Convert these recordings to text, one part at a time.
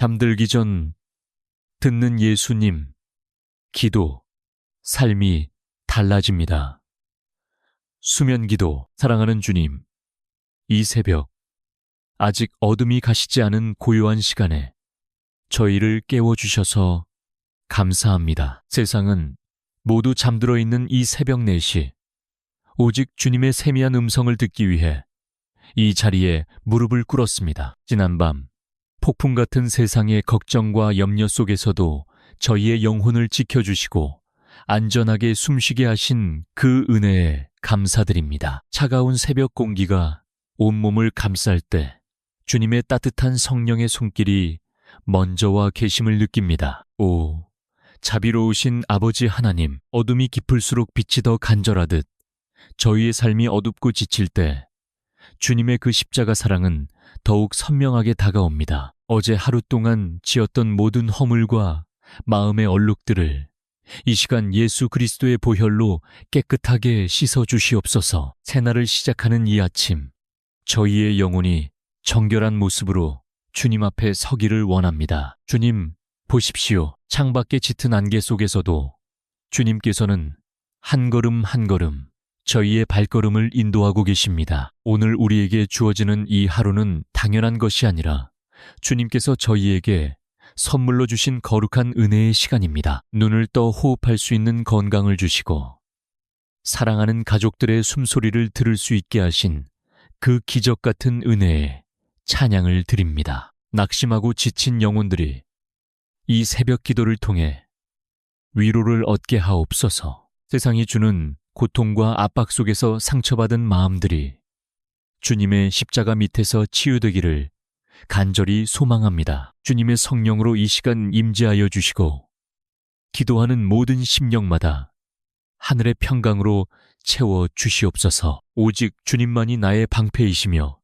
잠들기 전 듣는 예수님, 기도, 삶이 달라집니다. 수면 기도, 사랑하는 주님, 이 새벽, 아직 어둠이 가시지 않은 고요한 시간에 저희를 깨워주셔서 감사합니다. 세상은 모두 잠들어 있는 이 새벽 4시, 오직 주님의 세미한 음성을 듣기 위해 이 자리에 무릎을 꿇었습니다. 지난밤, 폭풍 같은 세상의 걱정과 염려 속에서도 저희의 영혼을 지켜주시고 안전하게 숨쉬게 하신 그 은혜에 감사드립니다. 차가운 새벽 공기가 온몸을 감쌀 때 주님의 따뜻한 성령의 손길이 먼저 와 계심을 느낍니다. 오, 자비로우신 아버지 하나님, 어둠이 깊을수록 빛이 더 간절하듯 저희의 삶이 어둡고 지칠 때 주님의 그 십자가 사랑은 더욱 선명하게 다가옵니다. 어제 하루 동안 지었던 모든 허물과 마음의 얼룩들을 이 시간 예수 그리스도의 보혈로 깨끗하게 씻어 주시옵소서. 새날을 시작하는 이 아침, 저희의 영혼이 정결한 모습으로 주님 앞에 서기를 원합니다. 주님, 보십시오. 창밖에 짙은 안개 속에서도 주님께서는 한 걸음 한 걸음 저희의 발걸음을 인도하고 계십니다. 오늘 우리에게 주어지는 이 하루는 당연한 것이 아니라 주님께서 저희에게 선물로 주신 거룩한 은혜의 시간입니다. 눈을 떠 호흡할 수 있는 건강을 주시고 사랑하는 가족들의 숨소리를 들을 수 있게 하신 그 기적 같은 은혜에 찬양을 드립니다. 낙심하고 지친 영혼들이 이 새벽 기도를 통해 위로를 얻게 하옵소서. 세상이 주는 고통과 압박 속에서 상처받은 마음들이 주님의 십자가 밑에서 치유되기를 간절히 소망합니다. 주님의 성령으로 이 시간 임재하여 주시고 기도하는 모든 심령마다 하늘의 평강으로 채워 주시옵소서. 오직 주님만이 나의 방패이시며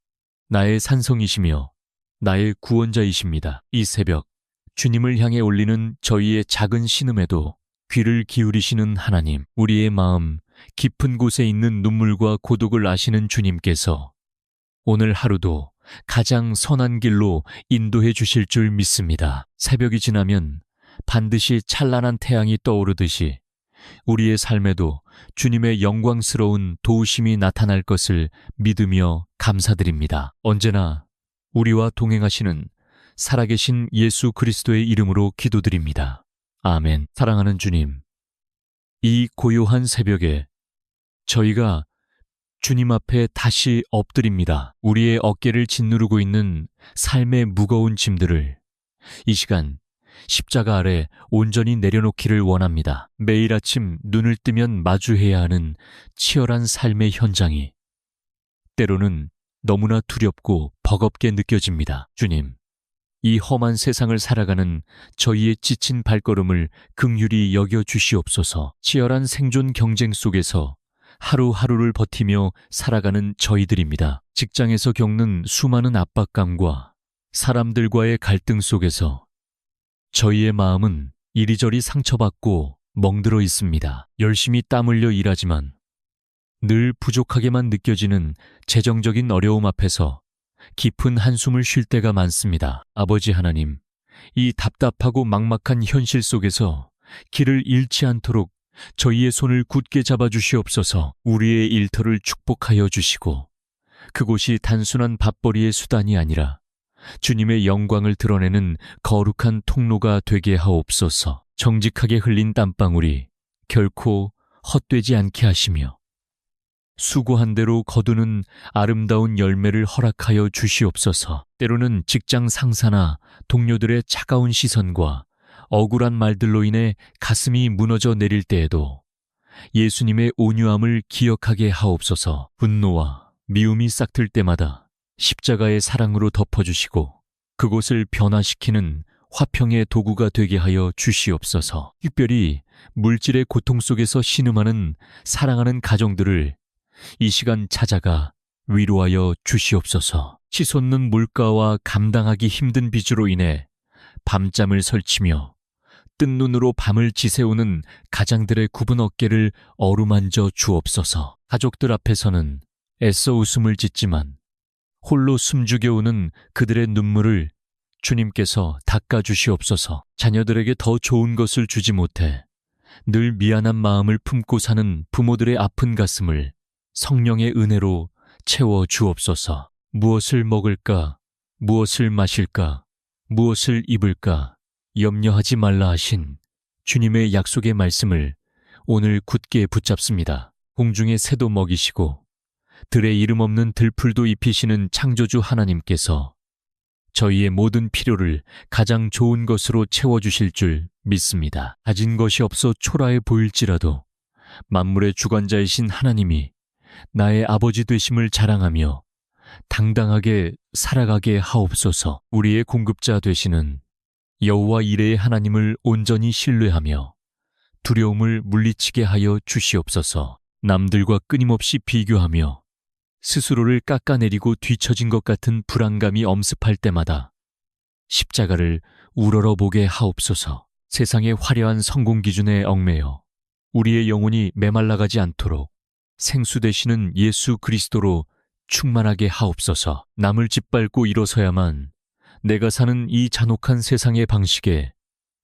나의 산성이시며 나의 구원자이십니다. 이 새벽 주님을 향해 올리는 저희의 작은 신음에도 귀를 기울이시는 하나님, 우리의 마음 깊은 곳에 있는 눈물과 고독을 아시는 주님께서 오늘 하루도 가장 선한 길로 인도해 주실 줄 믿습니다. 새벽이 지나면 반드시 찬란한 태양이 떠오르듯이 우리의 삶에도 주님의 영광스러운 도우심이 나타날 것을 믿으며 감사드립니다. 언제나 우리와 동행하시는 살아계신 예수 그리스도의 이름으로 기도드립니다. 아멘. 사랑하는 주님, 이 고요한 새벽에 저희가 주님 앞에 다시 엎드립니다. 우리의 어깨를 짓누르고 있는 삶의 무거운 짐들을 이 시간 십자가 아래 온전히 내려놓기를 원합니다. 매일 아침 눈을 뜨면 마주해야 하는 치열한 삶의 현장이 때로는 너무나 두렵고 버겁게 느껴집니다. 주님, 이 험한 세상을 살아가는 저희의 지친 발걸음을 긍휼히 여겨 주시옵소서. 치열한 생존 경쟁 속에서 하루하루를 버티며 살아가는 저희들입니다. 직장에서 겪는 수많은 압박감과 사람들과의 갈등 속에서 저희의 마음은 이리저리 상처받고 멍들어 있습니다. 열심히 땀 흘려 일하지만 늘 부족하게만 느껴지는 재정적인 어려움 앞에서 깊은 한숨을 쉴 때가 많습니다. 아버지 하나님, 이 답답하고 막막한 현실 속에서 길을 잃지 않도록 저희의 손을 굳게 잡아주시옵소서. 우리의 일터를 축복하여 주시고 그곳이 단순한 밥벌이의 수단이 아니라 주님의 영광을 드러내는 거룩한 통로가 되게 하옵소서. 정직하게 흘린 땀방울이 결코 헛되지 않게 하시며 수고한 대로 거두는 아름다운 열매를 허락하여 주시옵소서. 때로는 직장 상사나 동료들의 차가운 시선과 억울한 말들로 인해 가슴이 무너져 내릴 때에도 예수님의 온유함을 기억하게 하옵소서. 분노와 미움이 싹틀 때마다 십자가의 사랑으로 덮어주시고 그곳을 변화시키는 화평의 도구가 되게 하여 주시옵소서. 특별히 물질의 고통 속에서 신음하는 사랑하는 가정들을 이 시간 찾아가 위로하여 주시옵소서. 치솟는 물가와 감당하기 힘든 빚으로 인해 밤잠을 설치며 뜬 눈으로 밤을 지새우는 가장들의 굽은 어깨를 어루만져 주옵소서. 가족들 앞에서는 애써 웃음을 짓지만 홀로 숨죽여 오는 그들의 눈물을 주님께서 닦아주시옵소서. 자녀들에게 더 좋은 것을 주지 못해 늘 미안한 마음을 품고 사는 부모들의 아픈 가슴을 성령의 은혜로 채워 주옵소서. 무엇을 먹을까, 무엇을 마실까, 무엇을 입을까 염려하지 말라 하신 주님의 약속의 말씀을 오늘 굳게 붙잡습니다. 공중의 새도 먹이시고 들의 이름 없는 들풀도 입히시는 창조주 하나님께서 저희의 모든 필요를 가장 좋은 것으로 채워주실 줄 믿습니다. 가진 것이 없어 초라해 보일지라도 만물의 주관자이신 하나님이 나의 아버지 되심을 자랑하며 당당하게 살아가게 하옵소서. 우리의 공급자 되시는 여호와 이레의 하나님을 온전히 신뢰하며 두려움을 물리치게 하여 주시옵소서. 남들과 끊임없이 비교하며 스스로를 깎아내리고 뒤처진 것 같은 불안감이 엄습할 때마다 십자가를 우러러보게 하옵소서. 세상의 화려한 성공 기준에 얽매여 우리의 영혼이 메말라가지 않도록 생수 되시는 예수 그리스도로 충만하게 하옵소서. 남을 짓밟고 일어서야만 내가 사는 이 잔혹한 세상의 방식에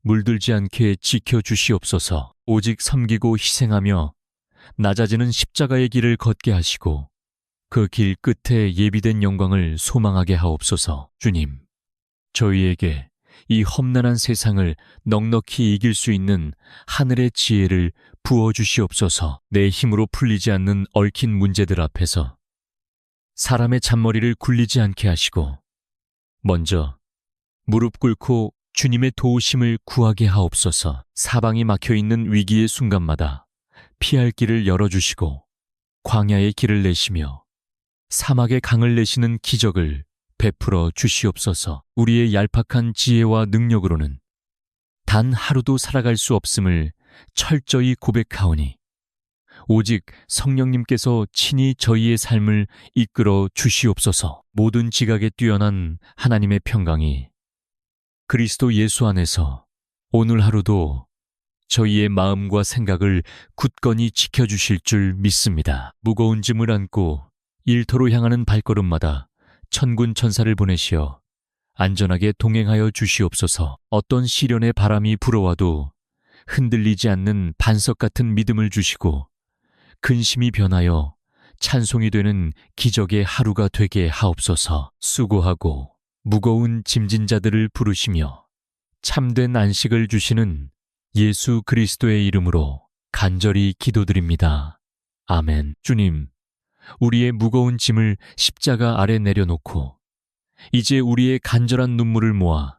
물들지 않게 지켜주시옵소서. 오직 섬기고 희생하며 낮아지는 십자가의 길을 걷게 하시고 그 길 끝에 예비된 영광을 소망하게 하옵소서. 주님, 저희에게 이 험난한 세상을 넉넉히 이길 수 있는 하늘의 지혜를 부어주시옵소서. 내 힘으로 풀리지 않는 얽힌 문제들 앞에서 사람의 잔머리를 굴리지 않게 하시고 먼저 무릎 꿇고 주님의 도우심을 구하게 하옵소서. 사방이 막혀있는 위기의 순간마다 피할 길을 열어주시고 광야의 길을 내시며 사막의 강을 내시는 기적을 베풀어 주시옵소서. 우리의 얄팍한 지혜와 능력으로는 단 하루도 살아갈 수 없음을 철저히 고백하오니 오직 성령님께서 친히 저희의 삶을 이끌어 주시옵소서. 모든 지각에 뛰어난 하나님의 평강이 그리스도 예수 안에서 오늘 하루도 저희의 마음과 생각을 굳건히 지켜주실 줄 믿습니다. 무거운 짐을 안고 일터로 향하는 발걸음마다 천군 천사를 보내시어 안전하게 동행하여 주시옵소서. 어떤 시련의 바람이 불어와도 흔들리지 않는 반석 같은 믿음을 주시고 근심이 변하여 찬송이 되는 기적의 하루가 되게 하옵소서. 수고하고 무거운 짐진 자들을 부르시며 참된 안식을 주시는 예수 그리스도의 이름으로 간절히 기도드립니다. 아멘. 주님, 우리의 무거운 짐을 십자가 아래 내려놓고 이제 우리의 간절한 눈물을 모아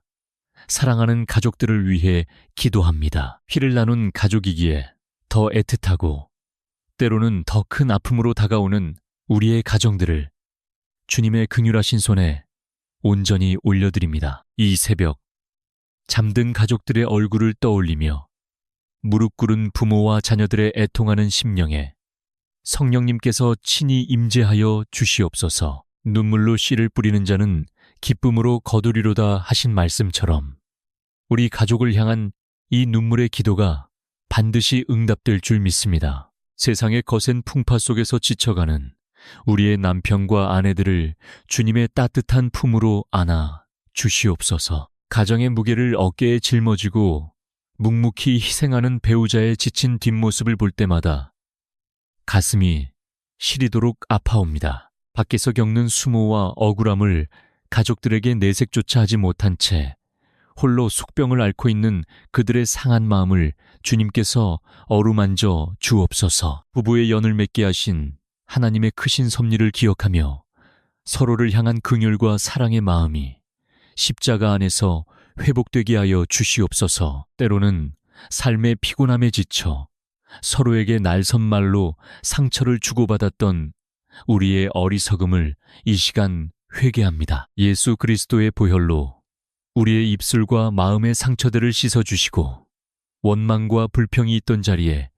사랑하는 가족들을 위해 기도합니다. 피를 나눈 가족이기에 더 애틋하고 때로는 더 큰 아픔으로 다가오는 우리의 가정들을 주님의 긍휼하신 손에 온전히 올려드립니다. 이 새벽 잠든 가족들의 얼굴을 떠올리며 무릎 꿇은 부모와 자녀들의 애통하는 심령에 성령님께서 친히 임재하여 주시옵소서. 눈물로 씨를 뿌리는 자는 기쁨으로 거두리로다 하신 말씀처럼 우리 가족을 향한 이 눈물의 기도가 반드시 응답될 줄 믿습니다. 세상의 거센 풍파 속에서 지쳐가는 우리의 남편과 아내들을 주님의 따뜻한 품으로 안아 주시옵소서. 가정의 무게를 어깨에 짊어지고 묵묵히 희생하는 배우자의 지친 뒷모습을 볼 때마다 가슴이 시리도록 아파옵니다. 밖에서 겪는 수모와 억울함을 가족들에게 내색조차 하지 못한 채 홀로 속병을 앓고 있는 그들의 상한 마음을 주님께서 어루만져 주옵소서. 부부의 연을 맺게 하신 하나님의 크신 섭리를 기억하며 서로를 향한 긍휼과 사랑의 마음이 십자가 안에서 회복되게 하여 주시옵소서. 때로는 삶의 피곤함에 지쳐 서로에게 날선말로 상처를 주고받았던 우리의 어리석음을 이 시간 회개합니다. 예수 그리스도의 보혈로 우리의 입술과 마음의 상처들을 씻어주시고 원망과 불평이 있던 자리에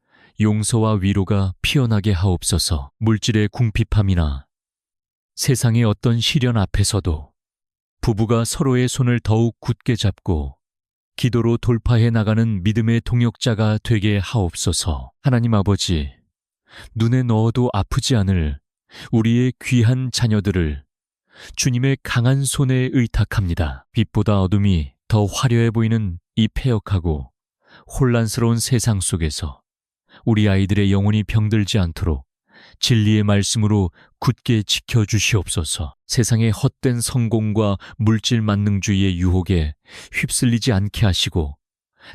용서와 위로가 피어나게 하옵소서. 물질의 궁핍함이나 세상의 어떤 시련 앞에서도 부부가 서로의 손을 더욱 굳게 잡고 기도로 돌파해 나가는 믿음의 동역자가 되게 하옵소서. 하나님 아버지, 눈에 넣어도 아프지 않을 우리의 귀한 자녀들을 주님의 강한 손에 의탁합니다. 빛보다 어둠이 더 화려해 보이는 이 패역하고 혼란스러운 세상 속에서 우리 아이들의 영혼이 병들지 않도록 진리의 말씀으로 굳게 지켜주시옵소서. 세상의 헛된 성공과 물질 만능주의의 유혹에 휩쓸리지 않게 하시고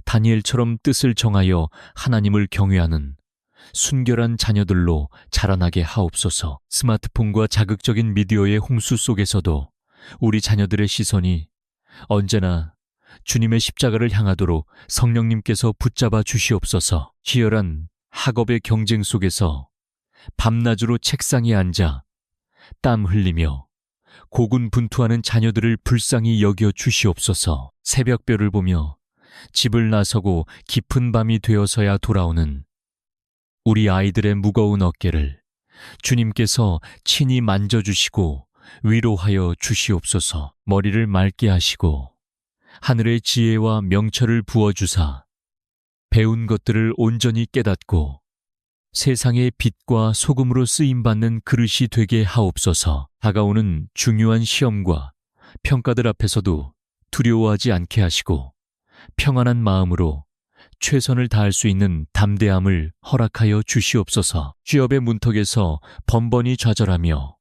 다니엘처럼 뜻을 정하여 하나님을 경외하는 순결한 자녀들로 자라나게 하옵소서. 스마트폰과 자극적인 미디어의 홍수 속에서도 우리 자녀들의 시선이 언제나 주님의 십자가를 향하도록 성령님께서 붙잡아 주시옵소서. 치열한 학업의 경쟁 속에서 밤낮으로 책상에 앉아 땀 흘리며 고군분투하는 자녀들을 불쌍히 여겨 주시옵소서. 새벽별을 보며 집을 나서고 깊은 밤이 되어서야 돌아오는 우리 아이들의 무거운 어깨를 주님께서 친히 만져주시고 위로하여 주시옵소서. 머리를 맑게 하시고 하늘의 지혜와 명철을 부어주사 배운 것들을 온전히 깨닫고 세상의 빛과 소금으로 쓰임받는 그릇이 되게 하옵소서. 다가오는 중요한 시험과 평가들 앞에서도 두려워하지 않게 하시고 평안한 마음으로 최선을 다할 수 있는 담대함을 허락하여 주시옵소서. 취업의 문턱에서 번번이 좌절하며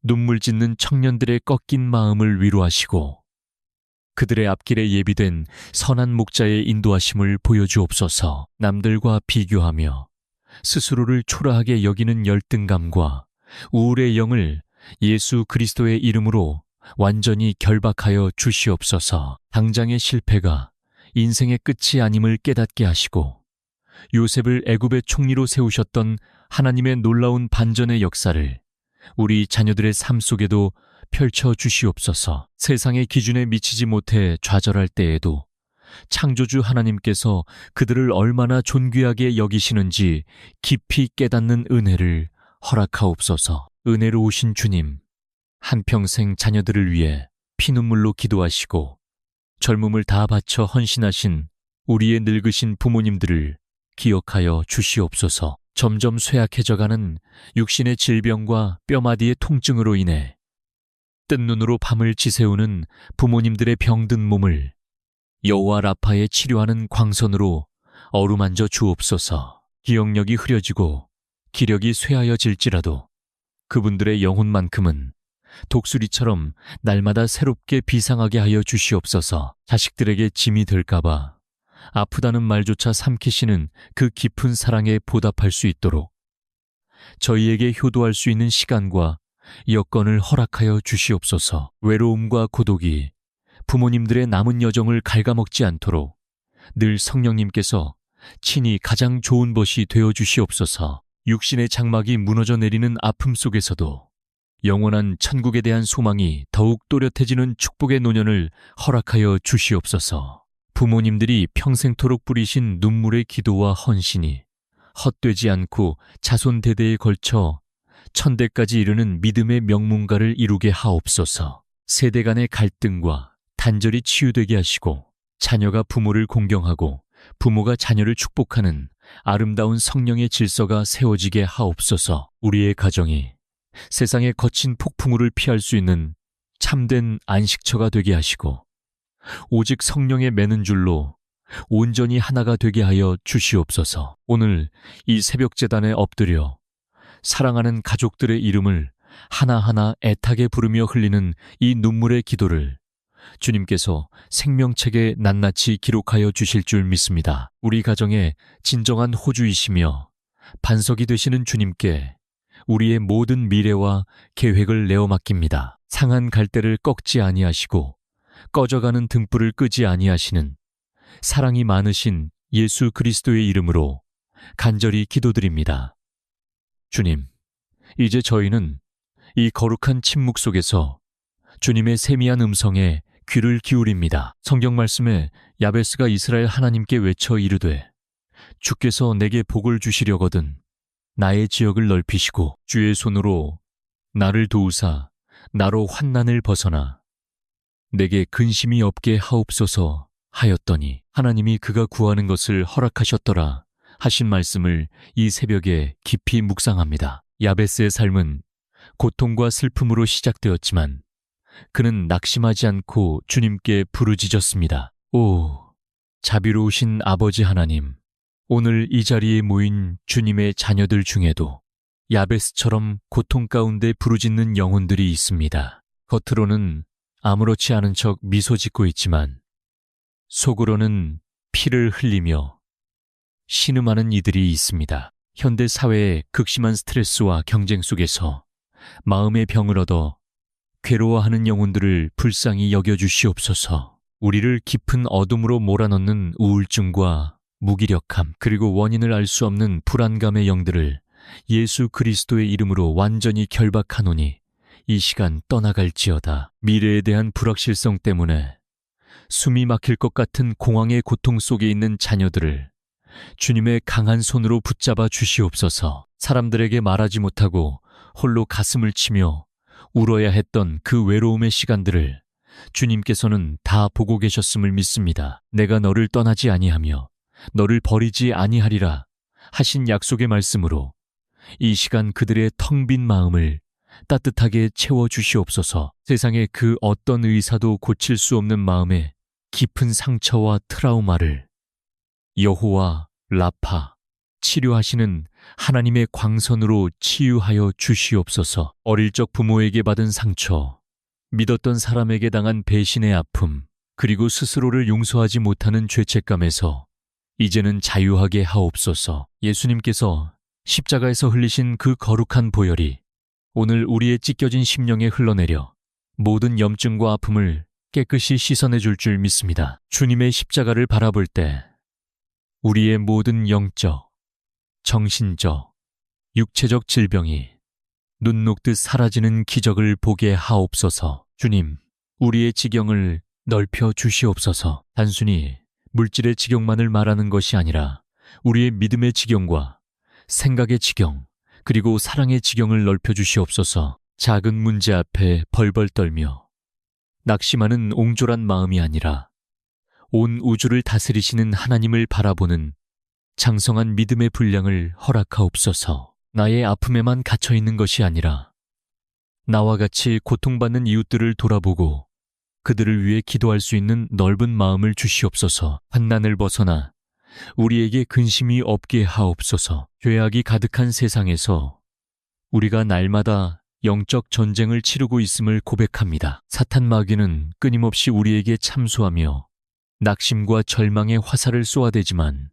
눈물 짓는 청년들의 꺾인 마음을 위로하시고 그들의 앞길에 예비된 선한 목자의 인도하심을 보여주옵소서. 남들과 비교하며 스스로를 초라하게 여기는 열등감과 우울의 영을 예수 그리스도의 이름으로 완전히 결박하여 주시옵소서. 당장의 실패가 인생의 끝이 아님을 깨닫게 하시고 요셉을 애굽의 총리로 세우셨던 하나님의 놀라운 반전의 역사를 우리 자녀들의 삶 속에도 펼쳐 주시옵소서. 세상의 기준에 미치지 못해 좌절할 때에도 창조주 하나님께서 그들을 얼마나 존귀하게 여기시는지 깊이 깨닫는 은혜를 허락하옵소서. 은혜로우신 주님, 한평생 자녀들을 위해 피눈물로 기도하시고 젊음을 다 바쳐 헌신하신 우리의 늙으신 부모님들을 기억하여 주시옵소서. 점점 쇠약해져가는 육신의 질병과 뼈마디의 통증으로 인해 뜬 눈으로 밤을 지새우는 부모님들의 병든 몸을 여호와 라파의 치료하는 광선으로 어루만져 주옵소서. 기억력이 흐려지고 기력이 쇠하여질지라도 그분들의 영혼만큼은 독수리처럼 날마다 새롭게 비상하게 하여 주시옵소서. 자식들에게 짐이 될까봐 아프다는 말조차 삼키시는 그 깊은 사랑에 보답할 수 있도록 저희에게 효도할 수 있는 시간과 여건을 허락하여 주시옵소서. 외로움과 고독이 부모님들의 남은 여정을 갉아먹지 않도록 늘 성령님께서 친히 가장 좋은 벗이 되어 주시옵소서. 육신의 장막이 무너져 내리는 아픔 속에서도 영원한 천국에 대한 소망이 더욱 또렷해지는 축복의 노년을 허락하여 주시옵소서. 부모님들이 평생토록 뿌리신 눈물의 기도와 헌신이 헛되지 않고 자손대대에 걸쳐 천대까지 이르는 믿음의 명문가를 이루게 하옵소서. 세대 간의 갈등과 단절이 치유되게 하시고 자녀가 부모를 공경하고 부모가 자녀를 축복하는 아름다운 성령의 질서가 세워지게 하옵소서. 우리의 가정이 세상의 거친 폭풍우를 피할 수 있는 참된 안식처가 되게 하시고 오직 성령의 매는 줄로 온전히 하나가 되게 하여 주시옵소서. 오늘 이 새벽제단에 엎드려 사랑하는 가족들의 이름을 하나하나 애타게 부르며 흘리는 이 눈물의 기도를 주님께서 생명책에 낱낱이 기록하여 주실 줄 믿습니다. 우리 가정의 진정한 호주이시며 반석이 되시는 주님께 우리의 모든 미래와 계획을 내어 맡깁니다. 상한 갈대를 꺾지 아니하시고 꺼져가는 등불을 끄지 아니하시는 사랑이 많으신 예수 그리스도의 이름으로 간절히 기도드립니다. 주님, 이제 저희는 이 거룩한 침묵 속에서 주님의 세미한 음성에 귀를 기울입니다. 성경 말씀에 야베스가 이스라엘 하나님께 외쳐 이르되 주께서 내게 복을 주시려거든 나의 지역을 넓히시고 주의 손으로 나를 도우사 나로 환난을 벗어나 내게 근심이 없게 하옵소서 하였더니 하나님이 그가 구하는 것을 허락하셨더라 하신 말씀을 이 새벽에 깊이 묵상합니다. 야베스의 삶은 고통과 슬픔으로 시작되었지만 그는 낙심하지 않고 주님께 부르짖었습니다. 오, 자비로우신 아버지 하나님, 오늘 이 자리에 모인 주님의 자녀들 중에도 야베스처럼 고통 가운데 부르짖는 영혼들이 있습니다. 겉으로는 아무렇지 않은 척 미소 짓고 있지만 속으로는 피를 흘리며 신음하는 이들이 있습니다. 현대 사회의 극심한 스트레스와 경쟁 속에서 마음의 병을 얻어 괴로워하는 영혼들을 불쌍히 여겨주시옵소서. 우리를 깊은 어둠으로 몰아넣는 우울증과 무기력함, 그리고 원인을 알 수 없는 불안감의 영들을 예수 그리스도의 이름으로 완전히 결박하노니 이 시간 떠나갈지어다. 미래에 대한 불확실성 때문에 숨이 막힐 것 같은 공황의 고통 속에 있는 자녀들을 주님의 강한 손으로 붙잡아 주시옵소서. 사람들에게 말하지 못하고 홀로 가슴을 치며 울어야 했던 그 외로움의 시간들을 주님께서는 다 보고 계셨음을 믿습니다. 내가 너를 떠나지 아니하며 너를 버리지 아니하리라 하신 약속의 말씀으로 이 시간 그들의 텅 빈 마음을 따뜻하게 채워주시옵소서. 세상의 그 어떤 의사도 고칠 수 없는 마음의 깊은 상처와 트라우마를 여호와 라파, 치료하시는 하나님의 광선으로 치유하여 주시옵소서. 어릴 적 부모에게 받은 상처, 믿었던 사람에게 당한 배신의 아픔, 그리고 스스로를 용서하지 못하는 죄책감에서 이제는 자유하게 하옵소서. 예수님께서 십자가에서 흘리신 그 거룩한 보혈이 오늘 우리의 찢겨진 심령에 흘러내려 모든 염증과 아픔을 깨끗이 씻어내 줄 줄 믿습니다. 주님의 십자가를 바라볼 때 우리의 모든 영적, 정신적, 육체적 질병이 눈 녹듯 사라지는 기적을 보게 하옵소서. 주님, 우리의 지경을 넓혀 주시옵소서. 단순히 물질의 지경만을 말하는 것이 아니라 우리의 믿음의 지경과 생각의 지경, 그리고 사랑의 지경을 넓혀 주시옵소서. 작은 문제 앞에 벌벌 떨며 낙심하는 옹졸한 마음이 아니라 온 우주를 다스리시는 하나님을 바라보는 장성한 믿음의 분량을 허락하옵소서. 나의 아픔에만 갇혀있는 것이 아니라 나와 같이 고통받는 이웃들을 돌아보고 그들을 위해 기도할 수 있는 넓은 마음을 주시옵소서. 환난을 벗어나 우리에게 근심이 없게 하옵소서. 죄악이 가득한 세상에서 우리가 날마다 영적 전쟁을 치르고 있음을 고백합니다. 사탄 마귀는 끊임없이 우리에게 참소하며 낙심과 절망의 화살을 쏘아대지만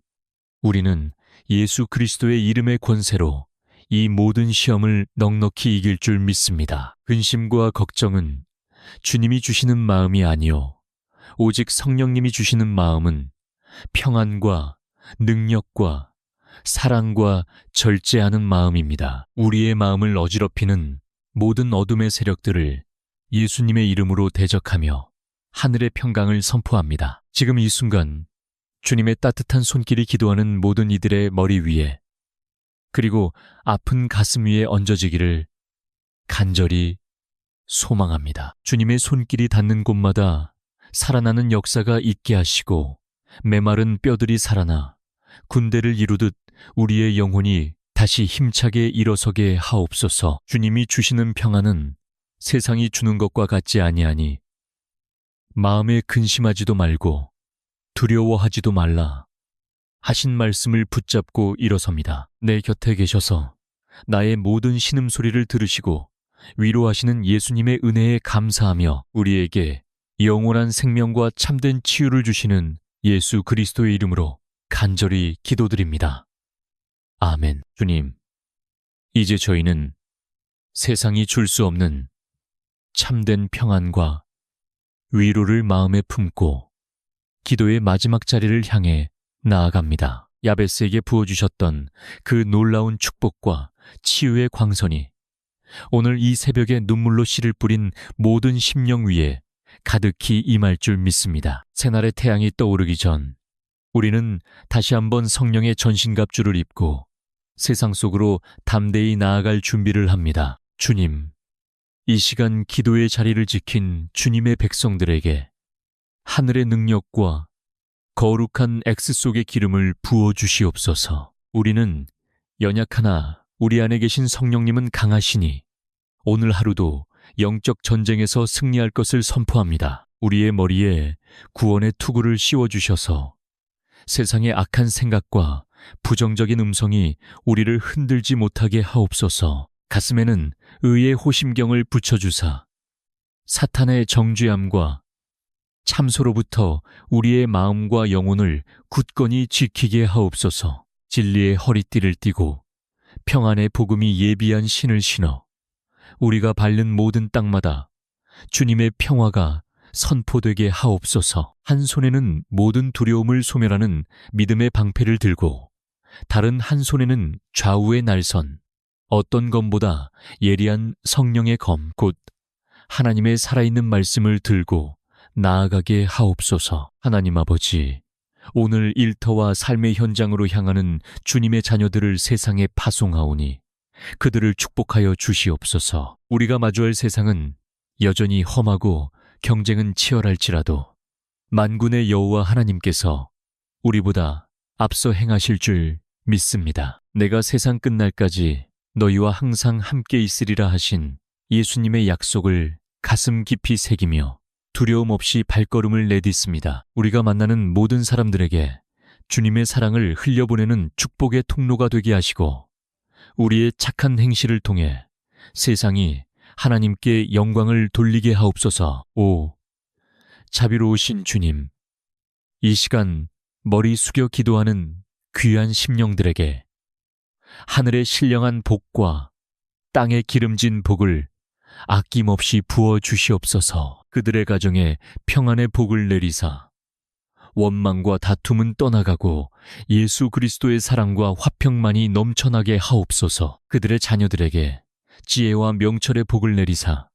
우리는 예수 그리스도의 이름의 권세로 이 모든 시험을 넉넉히 이길 줄 믿습니다. 근심과 걱정은 주님이 주시는 마음이 아니요 오직 성령님이 주시는 마음은 평안과 능력과 사랑과 절제하는 마음입니다. 우리의 마음을 어지럽히는 모든 어둠의 세력들을 예수님의 이름으로 대적하며 하늘의 평강을 선포합니다. 지금 이 순간 주님의 따뜻한 손길이 기도하는 모든 이들의 머리 위에 그리고 아픈 가슴 위에 얹어지기를 간절히 소망합니다. 주님의 손길이 닿는 곳마다 살아나는 역사가 있게 하시고 메마른 뼈들이 살아나 군대를 이루듯 우리의 영혼이 다시 힘차게 일어서게 하옵소서. 주님이 주시는 평안은 세상이 주는 것과 같지 아니하니 마음에 근심하지도 말고 두려워하지도 말라 하신 말씀을 붙잡고 일어섭니다. 내 곁에 계셔서 나의 모든 신음소리를 들으시고 위로하시는 예수님의 은혜에 감사하며 우리에게 영원한 생명과 참된 치유를 주시는 예수 그리스도의 이름으로 간절히 기도드립니다. 아멘. 주님, 이제 저희는 세상이 줄 수 없는 참된 평안과 위로를 마음에 품고 기도의 마지막 자리를 향해 나아갑니다. 야베스에게 부어주셨던 그 놀라운 축복과 치유의 광선이 오늘 이 새벽에 눈물로 씨를 뿌린 모든 심령 위에 가득히 임할 줄 믿습니다. 새날의 태양이 떠오르기 전 우리는 다시 한번 성령의 전신갑주를 입고 세상 속으로 담대히 나아갈 준비를 합니다. 주님, 이 시간 기도의 자리를 지킨 주님의 백성들에게 하늘의 능력과 거룩한 X 속의 기름을 부어주시옵소서. 우리는 연약하나 우리 안에 계신 성령님은 강하시니 오늘 하루도 영적 전쟁에서 승리할 것을 선포합니다. 우리의 머리에 구원의 투구를 씌워주셔서 세상의 악한 생각과 부정적인 음성이 우리를 흔들지 못하게 하옵소서. 가슴에는 의의 호심경을 붙여주사 사탄의 정죄함과 참소로부터 우리의 마음과 영혼을 굳건히 지키게 하옵소서. 진리의 허리띠를 띠고 평안의 복음이 예비한 신을 신어 우리가 밟는 모든 땅마다 주님의 평화가 선포되게 하옵소서. 한 손에는 모든 두려움을 소멸하는 믿음의 방패를 들고 다른 한 손에는 좌우의 날선, 어떤 검보다 예리한 성령의 검, 곧 하나님의 살아있는 말씀을 들고 나아가게 하옵소서. 하나님 아버지, 오늘 일터와 삶의 현장으로 향하는 주님의 자녀들을 세상에 파송하오니 그들을 축복하여 주시옵소서. 우리가 마주할 세상은 여전히 험하고 경쟁은 치열할지라도 만군의 여호와 하나님께서 우리보다 앞서 행하실 줄 믿습니다. 내가 세상 끝날까지 너희와 항상 함께 있으리라 하신 예수님의 약속을 가슴 깊이 새기며 두려움 없이 발걸음을 내딛습니다. 우리가 만나는 모든 사람들에게 주님의 사랑을 흘려보내는 축복의 통로가 되게 하시고 우리의 착한 행실을 통해 세상이 하나님께 영광을 돌리게 하옵소서. 오, 자비로우신 주님, 이 시간 머리 숙여 기도하는 귀한 심령들에게 하늘의 신령한 복과 땅에 기름진 복을 아낌없이 부어 주시옵소서. 그들의 가정에 평안의 복을 내리사 원망과 다툼은 떠나가고 예수 그리스도의 사랑과 화평만이 넘쳐나게 하옵소서. 그들의 자녀들에게 지혜와 명철의 복을 내리사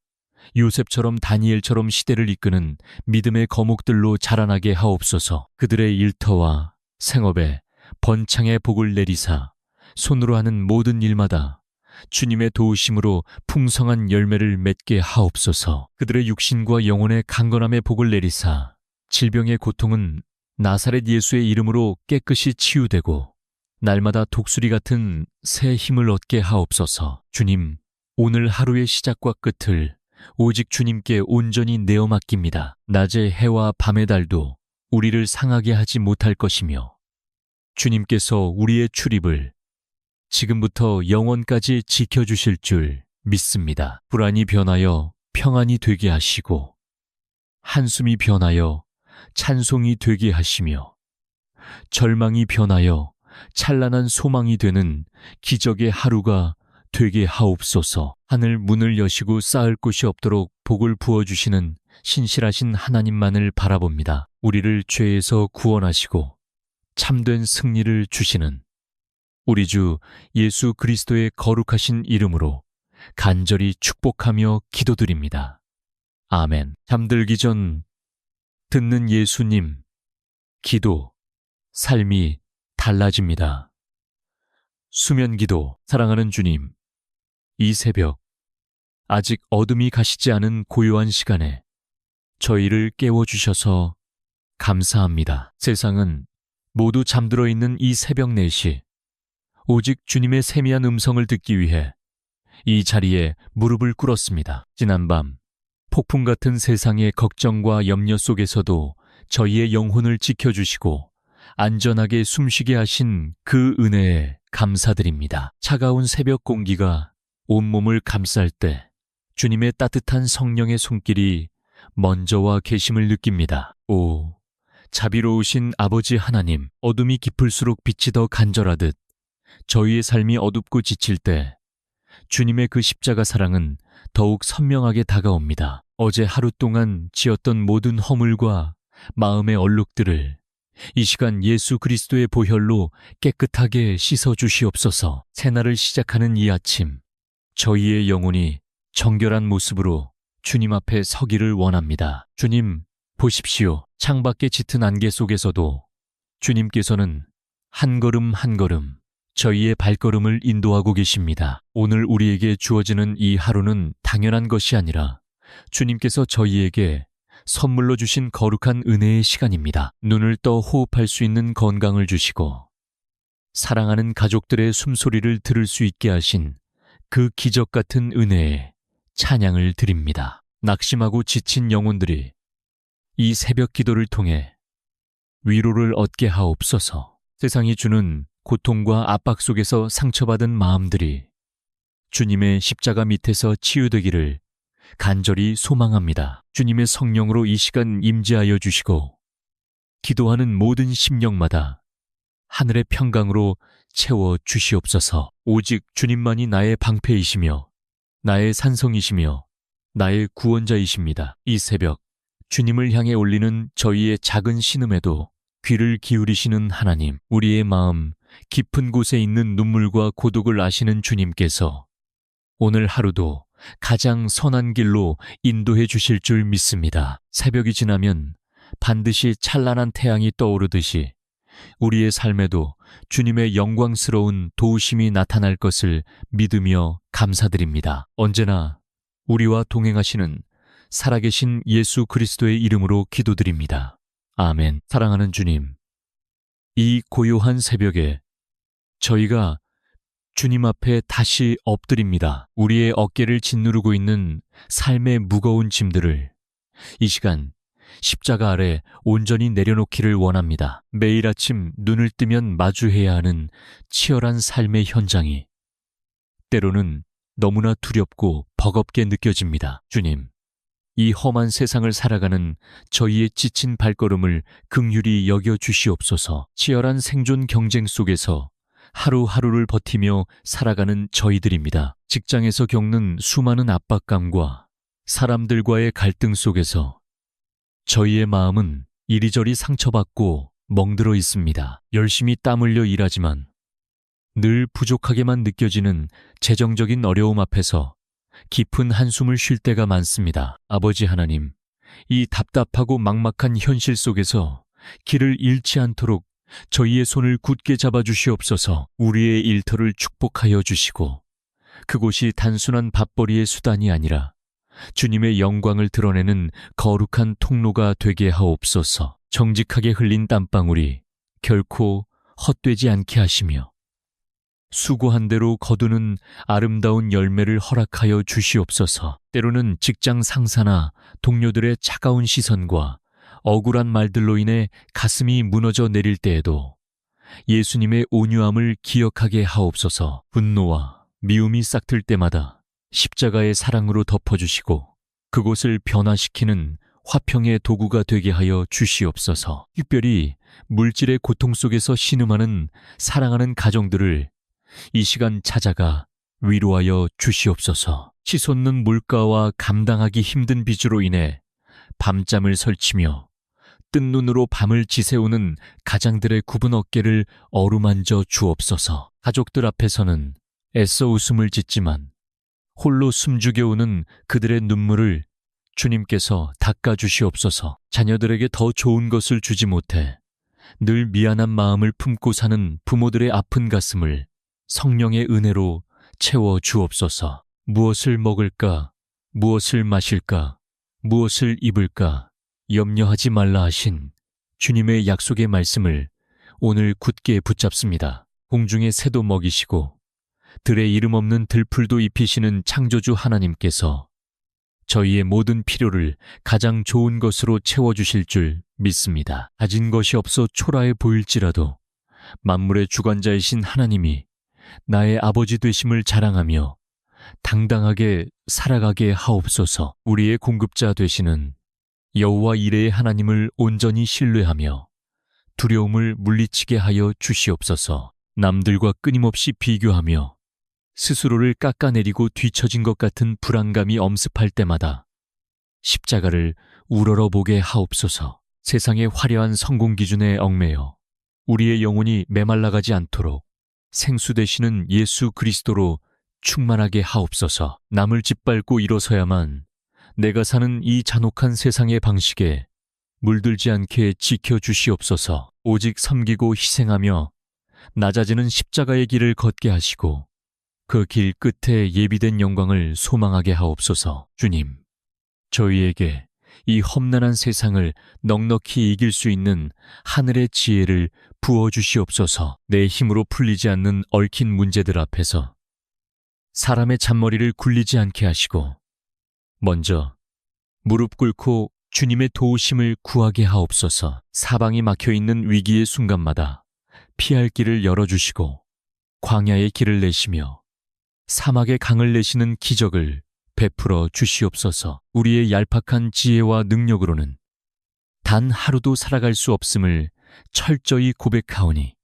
요셉처럼 다니엘처럼 시대를 이끄는 믿음의 거목들로 자라나게 하옵소서. 그들의 일터와 생업에 번창의 복을 내리사 손으로 하는 모든 일마다 주님의 도우심으로 풍성한 열매를 맺게 하옵소서. 그들의 육신과 영혼의 강건함의 복을 내리사 질병의 고통은 나사렛 예수의 이름으로 깨끗이 치유되고 날마다 독수리 같은 새 힘을 얻게 하옵소서. 주님, 오늘 하루의 시작과 끝을 오직 주님께 온전히 내어 맡깁니다. 낮의 해와 밤의 달도 우리를 상하게 하지 못할 것이며 주님께서 우리의 출입을 지금부터 영원까지 지켜주실 줄 믿습니다. 불안이 변하여 평안이 되게 하시고 한숨이 변하여 찬송이 되게 하시며 절망이 변하여 찬란한 소망이 되는 기적의 하루가 되게 하옵소서. 하늘 문을 여시고 쌓을 곳이 없도록 복을 부어주시는 신실하신 하나님만을 바라봅니다. 우리를 죄에서 구원하시고 참된 승리를 주시는 우리 주 예수 그리스도의 거룩하신 이름으로 간절히 축복하며 기도드립니다. 아멘. 잠들기 전 듣는 예수님, 기도, 삶이 달라집니다. 수면기도. 사랑하는 주님, 이 새벽 아직 어둠이 가시지 않은 고요한 시간에 저희를 깨워주셔서 감사합니다. 세상은 모두 잠들어 있는 이 새벽 4시 오직 주님의 세미한 음성을 듣기 위해 이 자리에 무릎을 꿇었습니다. 지난밤 폭풍 같은 세상의 걱정과 염려 속에서도 저희의 영혼을 지켜주시고 안전하게 숨쉬게 하신 그 은혜에 감사드립니다. 차가운 새벽 공기가 온몸을 감쌀 때 주님의 따뜻한 성령의 손길이 먼저 와 계심을 느낍니다. 오, 자비로우신 아버지 하나님, 어둠이 깊을수록 빛이 더 간절하듯 저희의 삶이 어둡고 지칠 때 주님의 그 십자가 사랑은 더욱 선명하게 다가옵니다. 어제 하루 동안 지었던 모든 허물과 마음의 얼룩들을 이 시간 예수 그리스도의 보혈로 깨끗하게 씻어 주시옵소서. 새날을 시작하는 이 아침, 저희의 영혼이 정결한 모습으로 주님 앞에 서기를 원합니다. 주님, 보십시오. 창밖에 짙은 안개 속에서도 주님께서는 한 걸음 한 걸음 저희의 발걸음을 인도하고 계십니다. 오늘 우리에게 주어지는 이 하루는 당연한 것이 아니라 주님께서 저희에게 선물로 주신 거룩한 은혜의 시간입니다. 눈을 떠 호흡할 수 있는 건강을 주시고 사랑하는 가족들의 숨소리를 들을 수 있게 하신 그 기적 같은 은혜에 찬양을 드립니다. 낙심하고 지친 영혼들이 이 새벽 기도를 통해 위로를 얻게 하옵소서. 세상이 주는 고통과 압박 속에서 상처받은 마음들이 주님의 십자가 밑에서 치유되기를 간절히 소망합니다. 주님의 성령으로 이 시간 임재하여 주시고 기도하는 모든 심령마다 하늘의 평강으로 채워 주시옵소서. 오직 주님만이 나의 방패이시며 나의 산성이시며 나의 구원자이십니다. 이 새벽 주님을 향해 올리는 저희의 작은 신음에도 귀를 기울이시는 하나님, 우리의 마음 깊은 곳에 있는 눈물과 고독을 아시는 주님께서 오늘 하루도 가장 선한 길로 인도해 주실 줄 믿습니다. 새벽이 지나면 반드시 찬란한 태양이 떠오르듯이 우리의 삶에도 주님의 영광스러운 도우심이 나타날 것을 믿으며 감사드립니다. 언제나 우리와 동행하시는 살아계신 예수 그리스도의 이름으로 기도드립니다. 아멘. 사랑하는 주님, 이 고요한 새벽에 저희가 주님 앞에 다시 엎드립니다. 우리의 어깨를 짓누르고 있는 삶의 무거운 짐들을 이 시간 십자가 아래 온전히 내려놓기를 원합니다. 매일 아침 눈을 뜨면 마주해야 하는 치열한 삶의 현장이 때로는 너무나 두렵고 버겁게 느껴집니다. 주님, 이 험한 세상을 살아가는 저희의 지친 발걸음을 긍휼히 여겨 주시옵소서. 치열한 생존 경쟁 속에서 하루하루를 버티며 살아가는 저희들입니다. 직장에서 겪는 수많은 압박감과 사람들과의 갈등 속에서 저희의 마음은 이리저리 상처받고 멍들어 있습니다. 열심히 땀 흘려 일하지만 늘 부족하게만 느껴지는 재정적인 어려움 앞에서 깊은 한숨을 쉴 때가 많습니다. 아버지 하나님, 이 답답하고 막막한 현실 속에서 길을 잃지 않도록 저희의 손을 굳게 잡아주시옵소서. 우리의 일터를 축복하여 주시고 그곳이 단순한 밥벌이의 수단이 아니라 주님의 영광을 드러내는 거룩한 통로가 되게 하옵소서. 정직하게 흘린 땀방울이 결코 헛되지 않게 하시며 수고한 대로 거두는 아름다운 열매를 허락하여 주시옵소서. 때로는 직장 상사나 동료들의 차가운 시선과 억울한 말들로 인해 가슴이 무너져 내릴 때에도 예수님의 온유함을 기억하게 하옵소서. 분노와 미움이 싹틀 때마다 십자가의 사랑으로 덮어주시고 그곳을 변화시키는 화평의 도구가 되게 하여 주시옵소서. 특별히 물질의 고통 속에서 신음하는 사랑하는 가정들을 이 시간 찾아가 위로하여 주시옵소서. 치솟는 물가와 감당하기 힘든 빚으로 인해 밤잠을 설치며 뜬 눈으로 밤을 지새우는 가장들의 굽은 어깨를 어루만져 주옵소서. 가족들 앞에서는 애써 웃음을 짓지만 홀로 숨죽여 우는 그들의 눈물을 주님께서 닦아주시옵소서. 자녀들에게 더 좋은 것을 주지 못해 늘 미안한 마음을 품고 사는 부모들의 아픈 가슴을 성령의 은혜로 채워 주옵소서. 무엇을 먹을까, 무엇을 마실까, 무엇을 입을까 염려하지 말라 하신 주님의 약속의 말씀을 오늘 굳게 붙잡습니다. 공중의 새도 먹이시고 들의 이름 없는 들풀도 입히시는 창조주 하나님께서 저희의 모든 필요를 가장 좋은 것으로 채워주실 줄 믿습니다. 가진 것이 없어 초라해 보일지라도 만물의 주관자이신 하나님이 나의 아버지 되심을 자랑하며 당당하게 살아가게 하옵소서. 우리의 공급자 되시는 여호와 이레의 하나님을 온전히 신뢰하며 두려움을 물리치게 하여 주시옵소서. 남들과 끊임없이 비교하며 스스로를 깎아내리고 뒤처진 것 같은 불안감이 엄습할 때마다 십자가를 우러러 보게 하옵소서. 세상의 화려한 성공 기준에 얽매여 우리의 영혼이 메말라가지 않도록 생수 되시는 예수 그리스도로 충만하게 하옵소서. 남을 짓밟고 일어서야만 내가 사는 이 잔혹한 세상의 방식에 물들지 않게 지켜주시옵소서. 오직 섬기고 희생하며 낮아지는 십자가의 길을 걷게 하시고 그 길 끝에 예비된 영광을 소망하게 하옵소서. 주님, 저희에게 이 험난한 세상을 넉넉히 이길 수 있는 하늘의 지혜를 부어주시옵소서. 내 힘으로 풀리지 않는 얽힌 문제들 앞에서 사람의 잔머리를 굴리지 않게 하시고 먼저 무릎 꿇고 주님의 도우심을 구하게 하옵소서. 사방이 막혀있는 위기의 순간마다 피할 길을 열어주시고 광야의 길을 내시며 사막의 강을 내시는 기적을 베풀어 주시옵소서. 우리의 얄팍한 지혜와 능력으로는 단 하루도 살아갈 수 없음을 철저히 고백하오니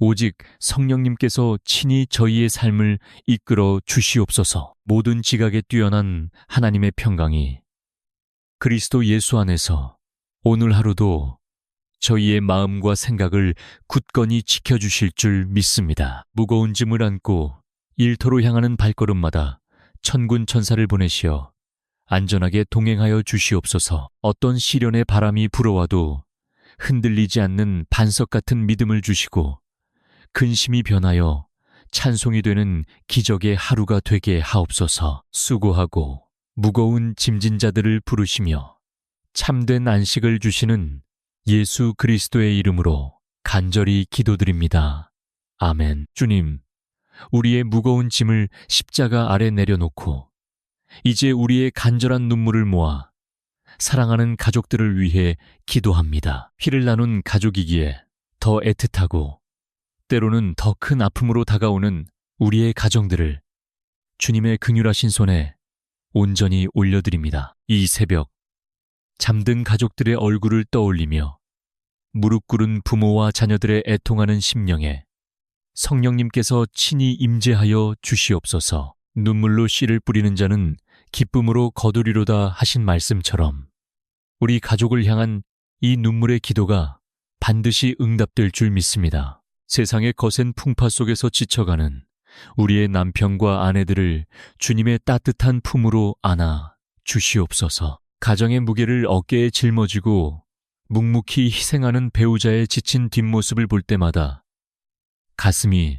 오직 성령님께서 친히 저희의 삶을 이끌어 주시옵소서. 모든 지각에 뛰어난 하나님의 평강이 그리스도 예수 안에서 오늘 하루도 저희의 마음과 생각을 굳건히 지켜주실 줄 믿습니다. 무거운 짐을 안고 일터로 향하는 발걸음마다 천군 천사를 보내시어 안전하게 동행하여 주시옵소서. 어떤 시련의 바람이 불어와도 흔들리지 않는 반석 같은 믿음을 주시고 근심이 변하여 찬송이 되는 기적의 하루가 되게 하옵소서. 수고하고 무거운 짐진 자들을 부르시며 참된 안식을 주시는 예수 그리스도의 이름으로 간절히 기도드립니다. 아멘. 주님, 우리의 무거운 짐을 십자가 아래 내려놓고 이제 우리의 간절한 눈물을 모아 사랑하는 가족들을 위해 기도합니다. 피를 나눈 가족이기에 더 애틋하고 때로는 더 큰 아픔으로 다가오는 우리의 가정들을 주님의 긍휼하신 손에 온전히 올려드립니다. 이 새벽 잠든 가족들의 얼굴을 떠올리며 무릎 꿇은 부모와 자녀들의 애통하는 심령에 성령님께서 친히 임재하여 주시옵소서. 눈물로 씨를 뿌리는 자는 기쁨으로 거두리로다 하신 말씀처럼 우리 가족을 향한 이 눈물의 기도가 반드시 응답될 줄 믿습니다. 세상의 거센 풍파 속에서 지쳐가는 우리의 남편과 아내들을 주님의 따뜻한 품으로 안아 주시옵소서. 가정의 무게를 어깨에 짊어지고 묵묵히 희생하는 배우자의 지친 뒷모습을 볼 때마다 가슴이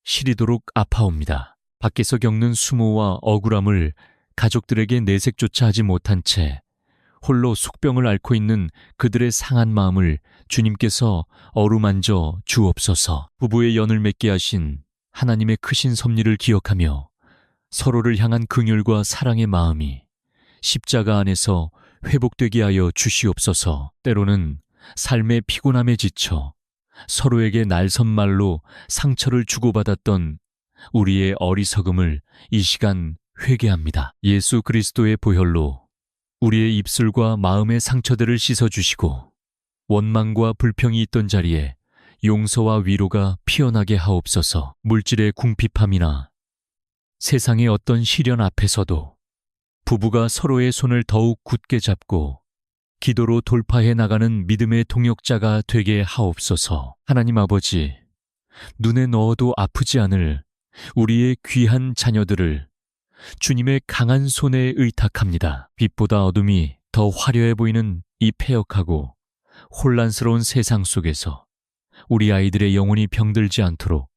시리도록 아파옵니다. 밖에서 겪는 수모와 억울함을 가족들에게 내색조차 하지 못한 채 홀로 속병을 앓고 있는 그들의 상한 마음을 주님께서 어루만져 주옵소서. 부부의 연을 맺게 하신 하나님의 크신 섭리를 기억하며 서로를 향한 긍휼과 사랑의 마음이 십자가 안에서 회복되게 하여 주시옵소서. 때로는 삶의 피곤함에 지쳐 서로에게 날선말로 상처를 주고받았던 우리의 어리석음을 이 시간 회개합니다. 예수 그리스도의 보혈로 우리의 입술과 마음의 상처들을 씻어주시고 원망과 불평이 있던 자리에 용서와 위로가 피어나게 하옵소서. 물질의 궁핍함이나 세상의 어떤 시련 앞에서도 부부가 서로의 손을 더욱 굳게 잡고 기도로 돌파해 나가는 믿음의 동역자가 되게 하옵소서. 하나님 아버지, 눈에 넣어도 아프지 않을 우리의 귀한 자녀들을 주님의 강한 손에 의탁합니다. 빛보다 어둠이 더 화려해 보이는 이 패역하고 혼란스러운 세상 속에서 우리 아이들의 영혼이 병들지 않도록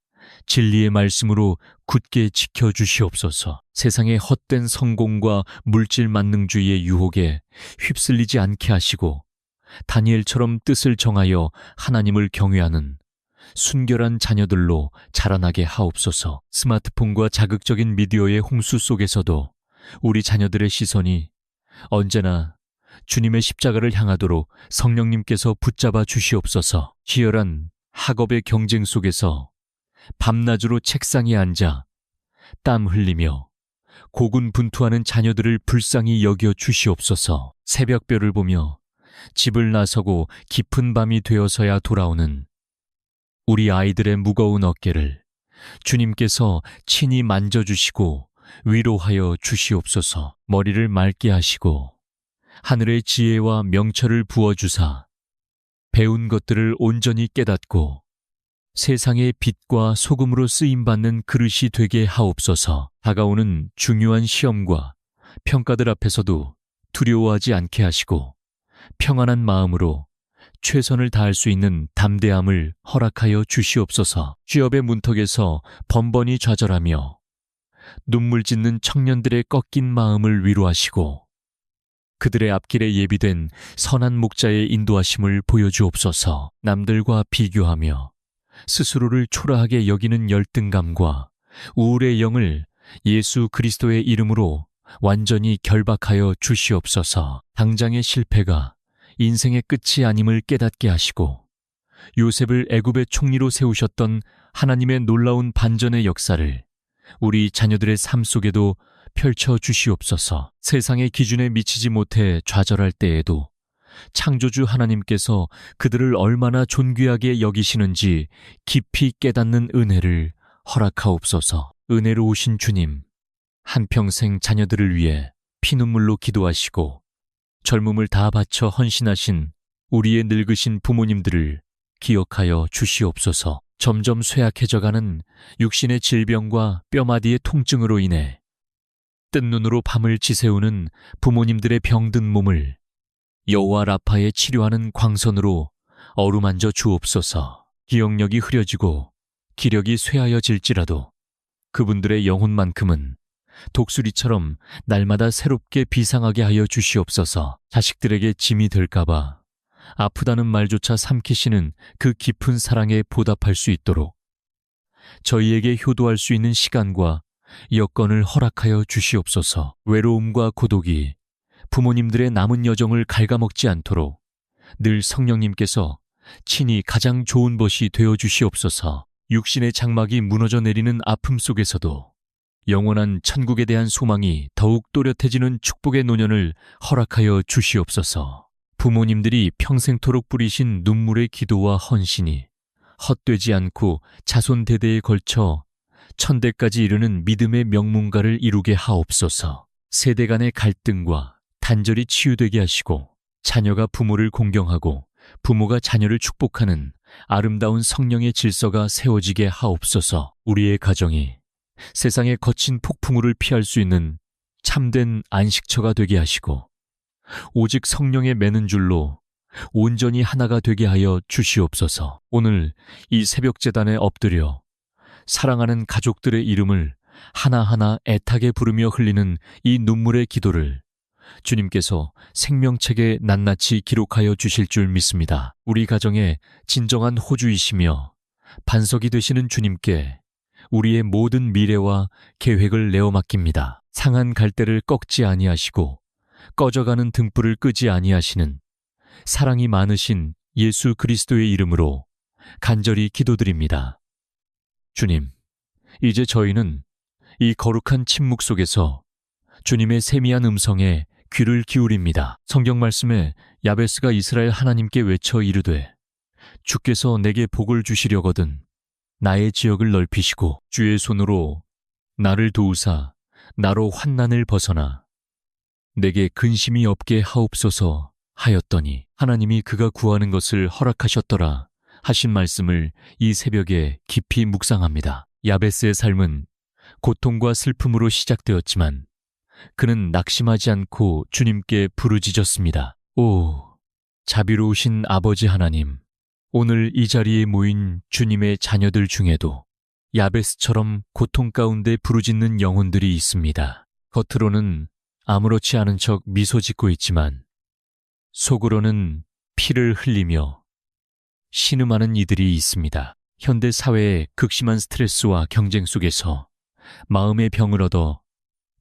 진리의 말씀으로 굳게 지켜주시옵소서. 세상의 헛된 성공과 물질 만능주의의 유혹에 휩쓸리지 않게 하시고 다니엘처럼 뜻을 정하여 하나님을 경외하는 순결한 자녀들로 자라나게 하옵소서. 스마트폰과 자극적인 미디어의 홍수 속에서도 우리 자녀들의 시선이 언제나 주님의 십자가를 향하도록 성령님께서 붙잡아 주시옵소서. 치열한 학업의 경쟁 속에서 밤낮으로 책상에 앉아 땀 흘리며 고군분투하는 자녀들을 불쌍히 여겨 주시옵소서. 새벽별을 보며 집을 나서고 깊은 밤이 되어서야 돌아오는 우리 아이들의 무거운 어깨를 주님께서 친히 만져주시고 위로하여 주시옵소서. 머리를 맑게 하시고 하늘의 지혜와 명철을 부어주사 배운 것들을 온전히 깨닫고 세상의 빛과 소금으로 쓰임받는 그릇이 되게 하옵소서. 다가오는 중요한 시험과 평가들 앞에서도 두려워하지 않게 하시고 평안한 마음으로 최선을 다할 수 있는 담대함을 허락하여 주시옵소서. 취업의 문턱에서 번번이 좌절하며 눈물 짓는 청년들의 꺾인 마음을 위로하시고 그들의 앞길에 예비된 선한 목자의 인도하심을 보여주옵소서. 남들과 비교하며 스스로를 초라하게 여기는 열등감과 우울의 영을 예수 그리스도의 이름으로 완전히 결박하여 주시옵소서. 당장의 실패가 인생의 끝이 아님을 깨닫게 하시고 요셉을 애굽의 총리로 세우셨던 하나님의 놀라운 반전의 역사를 우리 자녀들의 삶 속에도 펼쳐 주시옵소서. 세상의 기준에 미치지 못해 좌절할 때에도 창조주 하나님께서 그들을 얼마나 존귀하게 여기시는지 깊이 깨닫는 은혜를 허락하옵소서. 은혜로우신 주님, 한평생 자녀들을 위해 피눈물로 기도하시고 젊음을 다 바쳐 헌신하신 우리의 늙으신 부모님들을 기억하여 주시옵소서. 점점 쇠약해져가는 육신의 질병과 뼈마디의 통증으로 인해 뜬 눈으로 밤을 지새우는 부모님들의 병든 몸을 여호와 라파의 치료하는 광선으로 어루만져 주옵소서. 기억력이 흐려지고 기력이 쇠하여질지라도 그분들의 영혼만큼은 독수리처럼 날마다 새롭게 비상하게 하여 주시옵소서. 자식들에게 짐이 될까봐 아프다는 말조차 삼키시는 그 깊은 사랑에 보답할 수 있도록 저희에게 효도할 수 있는 시간과 여건을 허락하여 주시옵소서. 외로움과 고독이 부모님들의 남은 여정을 갉아먹지 않도록 늘 성령님께서 친히 가장 좋은 벗이 되어 주시옵소서. 육신의 장막이 무너져 내리는 아픔 속에서도 영원한 천국에 대한 소망이 더욱 또렷해지는 축복의 노년을 허락하여 주시옵소서. 부모님들이 평생토록 뿌리신 눈물의 기도와 헌신이 헛되지 않고 자손 대대에 걸쳐 천대까지 이르는 믿음의 명문가를 이루게 하옵소서. 세대 간의 갈등과 단절이 치유되게 하시고 자녀가 부모를 공경하고 부모가 자녀를 축복하는 아름다운 성령의 질서가 세워지게 하옵소서. 우리의 가정이 세상의 거친 폭풍우를 피할 수 있는 참된 안식처가 되게 하시고 오직 성령의 매는 줄로 온전히 하나가 되게 하여 주시옵소서. 오늘 이 새벽 제단에 엎드려 사랑하는 가족들의 이름을 하나하나 애타게 부르며 흘리는 이 눈물의 기도를 주님께서 생명책에 낱낱이 기록하여 주실 줄 믿습니다. 우리 가정의 진정한 호주이시며 반석이 되시는 주님께 우리의 모든 미래와 계획을 내어 맡깁니다. 상한 갈대를 꺾지 아니하시고 꺼져가는 등불을 끄지 아니하시는 사랑이 많으신 예수 그리스도의 이름으로 간절히 기도드립니다. 주님, 이제 저희는 이 거룩한 침묵 속에서 주님의 세미한 음성에 귀를 기울입니다. 성경 말씀에 야베스가 이스라엘 하나님께 외쳐 이르되 주께서 내게 복을 주시려거든 나의 지역을 넓히시고 주의 손으로 나를 도우사 나로 환난을 벗어나 내게 근심이 없게 하옵소서 하였더니 하나님이 그가 구하는 것을 허락하셨더라 하신 말씀을 이 새벽에 깊이 묵상합니다. 야베스의 삶은 고통과 슬픔으로 시작되었지만 그는 낙심하지 않고 주님께 부르짖었습니다. 오, 자비로우신 아버지 하나님, 오늘 이 자리에 모인 주님의 자녀들 중에도 야베스처럼 고통 가운데 부르짖는 영혼들이 있습니다. 겉으로는 아무렇지 않은 척 미소 짓고 있지만 속으로는 피를 흘리며 신음하는 이들이 있습니다. 현대 사회의 극심한 스트레스와 경쟁 속에서 마음의 병을 얻어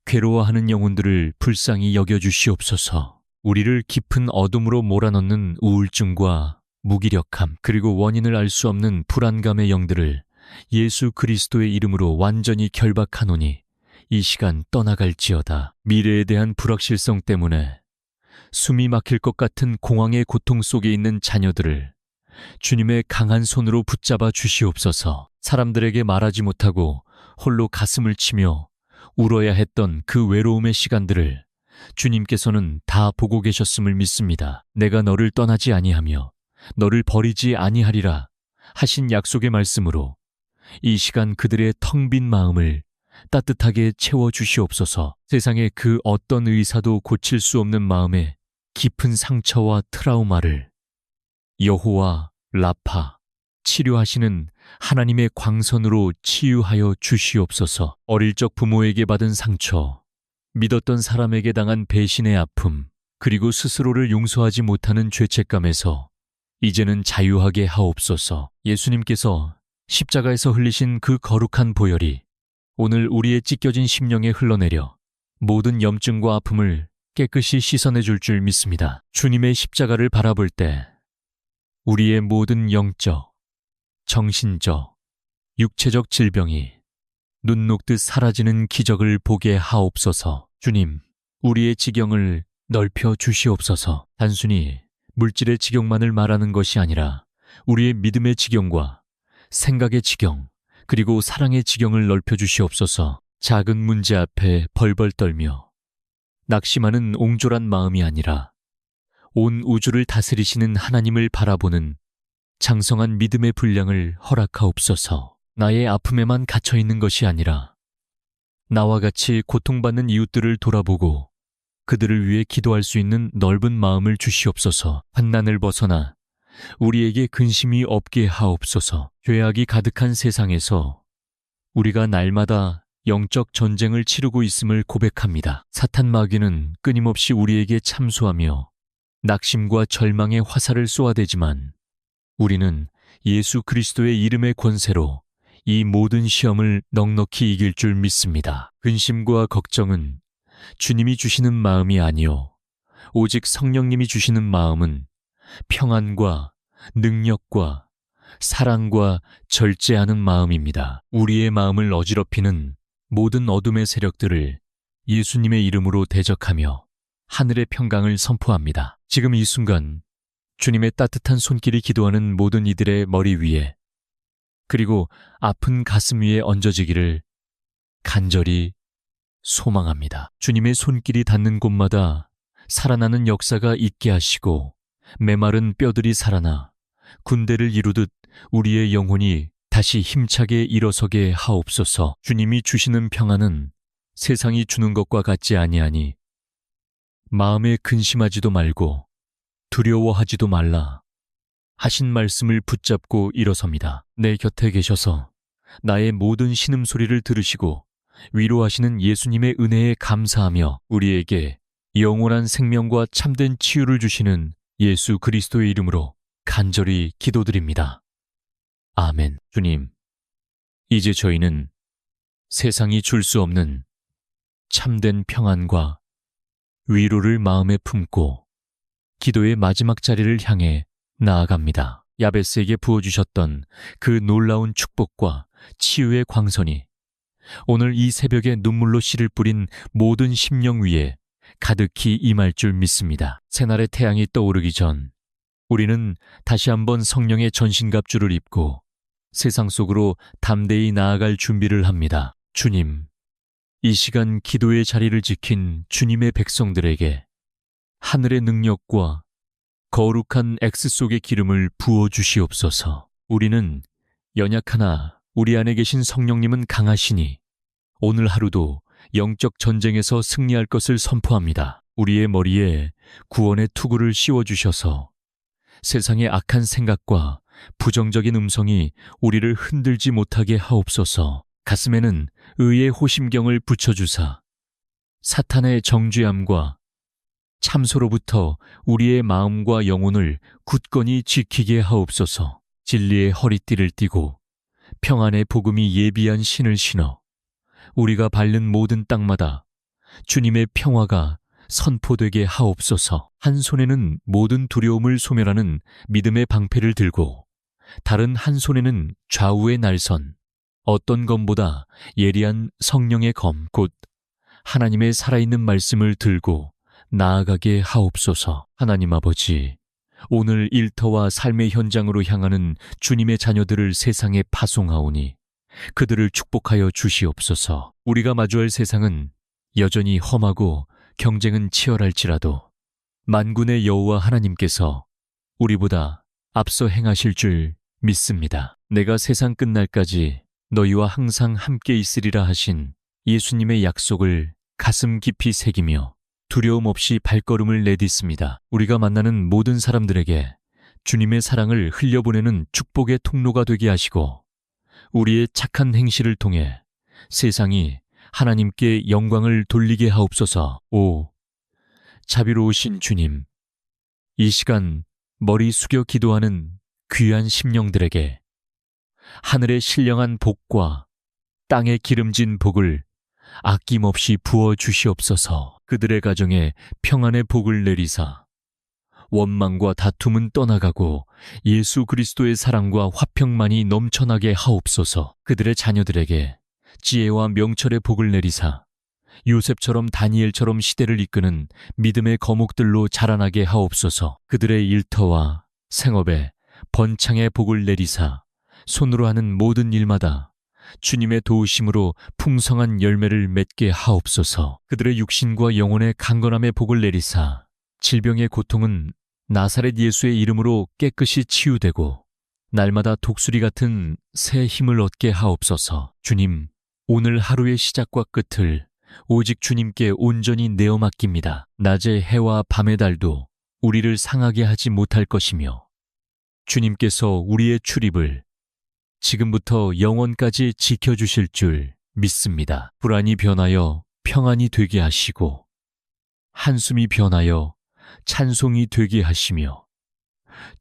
괴로워하는 영혼들을 불쌍히 여겨주시옵소서. 우리를 깊은 어둠으로 몰아넣는 우울증과 무기력함 그리고 원인을 알 수 없는 불안감의 영들을 예수 그리스도의 이름으로 완전히 결박하노니 이 시간 떠나갈지어다. 미래에 대한 불확실성 때문에 숨이 막힐 것 같은 공황의 고통 속에 있는 자녀들을 주님의 강한 손으로 붙잡아 주시옵소서. 사람들에게 말하지 못하고 홀로 가슴을 치며 울어야 했던 그 외로움의 시간들을 주님께서는 다 보고 계셨음을 믿습니다. 내가 너를 떠나지 아니하며 너를 버리지 아니하리라 하신 약속의 말씀으로 이 시간 그들의 텅 빈 마음을 따뜻하게 채워주시옵소서. 세상의 그 어떤 의사도 고칠 수 없는 마음의 깊은 상처와 트라우마를 여호와 라파 치료하시는 하나님의 광선으로 치유하여 주시옵소서. 어릴 적 부모에게 받은 상처, 믿었던 사람에게 당한 배신의 아픔, 그리고 스스로를 용서하지 못하는 죄책감에서 이제는 자유하게 하옵소서. 예수님께서 십자가에서 흘리신 그 거룩한 보혈이 오늘 우리의 찢겨진 심령에 흘러내려 모든 염증과 아픔을 깨끗이 씻어내줄 줄 믿습니다. 주님의 십자가를 바라볼 때 우리의 모든 영적, 정신적, 육체적 질병이 눈 녹듯 사라지는 기적을 보게 하옵소서. 주님, 우리의 지경을 넓혀 주시옵소서. 단순히 물질의 지경만을 말하는 것이 아니라 우리의 믿음의 지경과 생각의 지경, 그리고 사랑의 지경을 넓혀 주시옵소서. 작은 문제 앞에 벌벌 떨며 낙심하는 옹졸한 마음이 아니라 온 우주를 다스리시는 하나님을 바라보는 장성한 믿음의 분량을 허락하옵소서. 나의 아픔에만 갇혀 있는 것이 아니라 나와 같이 고통받는 이웃들을 돌아보고 그들을 위해 기도할 수 있는 넓은 마음을 주시옵소서. 환난을 벗어나 우리에게 근심이 없게 하옵소서. 죄악이 가득한 세상에서 우리가 날마다 영적 전쟁을 치르고 있음을 고백합니다. 사탄 마귀는 끊임없이 우리에게 참소하며 낙심과 절망의 화살을 쏘아대지만 우리는 예수 그리스도의 이름의 권세로 이 모든 시험을 넉넉히 이길 줄 믿습니다. 근심과 걱정은 주님이 주시는 마음이 아니요 오직 성령님이 주시는 마음은 평안과 능력과 사랑과 절제하는 마음입니다. 우리의 마음을 어지럽히는 모든 어둠의 세력들을 예수님의 이름으로 대적하며 하늘의 평강을 선포합니다. 지금 이 순간 주님의 따뜻한 손길이 기도하는 모든 이들의 머리 위에 그리고 아픈 가슴 위에 얹어지기를 간절히 소망합니다. 주님의 손길이 닿는 곳마다 살아나는 역사가 있게 하시고 메마른 뼈들이 살아나 군대를 이루듯 우리의 영혼이 다시 힘차게 일어서게 하옵소서. 주님이 주시는 평안은 세상이 주는 것과 같지 아니하니 마음에 근심하지도 말고 두려워하지도 말라 하신 말씀을 붙잡고 일어섭니다. 내 곁에 계셔서 나의 모든 신음소리를 들으시고 위로하시는 예수님의 은혜에 감사하며 우리에게 영원한 생명과 참된 치유를 주시는 예수 그리스도의 이름으로 간절히 기도드립니다. 아멘. 주님, 이제 저희는 세상이 줄 수 없는 참된 평안과 위로를 마음에 품고 기도의 마지막 자리를 향해 나아갑니다. 야베스에게 부어주셨던 그 놀라운 축복과 치유의 광선이 오늘 이 새벽에 눈물로 씨를 뿌린 모든 심령 위에 가득히 임할 줄 믿습니다. 새날의 태양이 떠오르기 전 우리는 다시 한번 성령의 전신갑주를 입고 세상 속으로 담대히 나아갈 준비를 합니다. 주님, 이 시간 기도의 자리를 지킨 주님의 백성들에게 하늘의 능력과 거룩한 X 속의 기름을 부어주시옵소서. 우리는 연약하나 우리 안에 계신 성령님은 강하시니 오늘 하루도 영적 전쟁에서 승리할 것을 선포합니다. 우리의 머리에 구원의 투구를 씌워주셔서 세상의 악한 생각과 부정적인 음성이 우리를 흔들지 못하게 하옵소서. 가슴에는 의의 호심경을 붙여주사 사탄의 정죄함과 참소로부터 우리의 마음과 영혼을 굳건히 지키게 하옵소서. 진리의 허리띠를 띠고 평안의 복음이 예비한 신을 신어 우리가 밟는 모든 땅마다 주님의 평화가 선포되게 하옵소서. 한 손에는 모든 두려움을 소멸하는 믿음의 방패를 들고 다른 한 손에는 좌우의 날선, 어떤 검보다 예리한 성령의 검, 곧 하나님의 살아있는 말씀을 들고 나아가게 하옵소서. 하나님 아버지, 오늘 일터와 삶의 현장으로 향하는 주님의 자녀들을 세상에 파송하오니 그들을 축복하여 주시옵소서. 우리가 마주할 세상은 여전히 험하고 경쟁은 치열할지라도 만군의 여호와 하나님께서 우리보다 앞서 행하실 줄 믿습니다. 내가 세상 끝날까지 너희와 항상 함께 있으리라 하신 예수님의 약속을 가슴 깊이 새기며 두려움 없이 발걸음을 내딛습니다. 우리가 만나는 모든 사람들에게 주님의 사랑을 흘려보내는 축복의 통로가 되게 하시고 우리의 착한 행실을 통해 세상이 하나님께 영광을 돌리게 하옵소서. 오, 자비로우신 주님, 이 시간 머리 숙여 기도하는 귀한 심령들에게 하늘의 신령한 복과 땅의 기름진 복을 아낌없이 부어 주시옵소서. 그들의 가정에 평안의 복을 내리사 원망과 다툼은 떠나가고 예수 그리스도의 사랑과 화평만이 넘쳐나게 하옵소서. 그들의 자녀들에게 지혜와 명철의 복을 내리사 요셉처럼 다니엘처럼 시대를 이끄는 믿음의 거목들로 자라나게 하옵소서. 그들의 일터와 생업에 번창의 복을 내리사 손으로 하는 모든 일마다 주님의 도우심으로 풍성한 열매를 맺게 하옵소서. 그들의 육신과 영혼의 강건함의 복을 내리사 질병의 고통은 나사렛 예수의 이름으로 깨끗이 치유되고 날마다 독수리 같은 새 힘을 얻게 하옵소서. 주님, 오늘 하루의 시작과 끝을 오직 주님께 온전히 내어 맡깁니다. 낮의 해와 밤의 달도 우리를 상하게 하지 못할 것이며 주님께서 우리의 출입을 지금부터 영원까지 지켜주실 줄 믿습니다. 불안이 변하여 평안이 되게 하시고 한숨이 변하여 찬송이 되게 하시며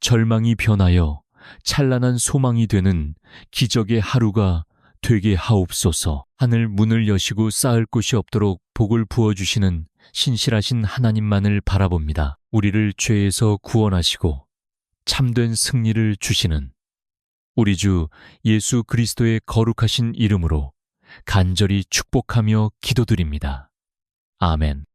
절망이 변하여 찬란한 소망이 되는 기적의 하루가 되게 하옵소서. 하늘 문을 여시고 쌓을 곳이 없도록 복을 부어주시는 신실하신 하나님만을 바라봅니다. 우리를 죄에서 구원하시고 참된 승리를 주시는 우리 주 예수 그리스도의 거룩하신 이름으로 간절히 축복하며 기도드립니다. 아멘.